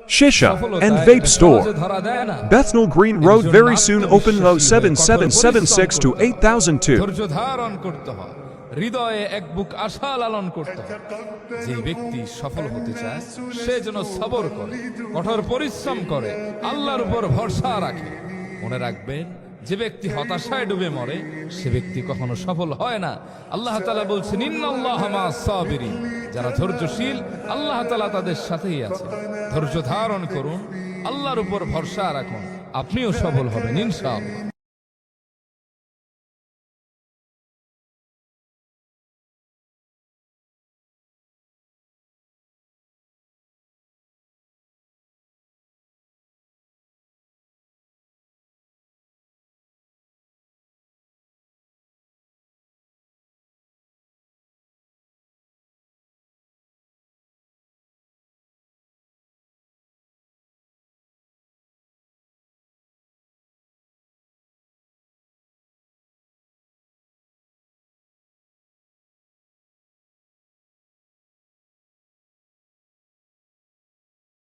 Shisha and Vape Store. Bethnal Green Road, very soon open. 07776 to 8002. ধৈর্য ধারণ করতে হয়, হৃদয়ে এক বুক আশা লালন করতে হয়। যে ব্যক্তি সফল হতে চায় সে যেন সবর করে, কঠোর পরিশ্রম করে, আল্লাহর উপর ভরসা রাখে। মনে রাখবেন, যে ব্যক্তি হতাশায় ডুবে মরে সে ব্যক্তি কখনো সফল হয় না। আল্লাহ তাআলা বলছেন, ইন্নাল্লাহা মা'আস সাবিরিন, যারা ধৈর্যশীল আল্লাহ তাআলা তাদের সাথেই আছে। ধৈর্য ধারণ করুন, আল্লাহর উপর ভরসা রাখুন, আপনিও সফল হবেন ইনশাআল্লাহ।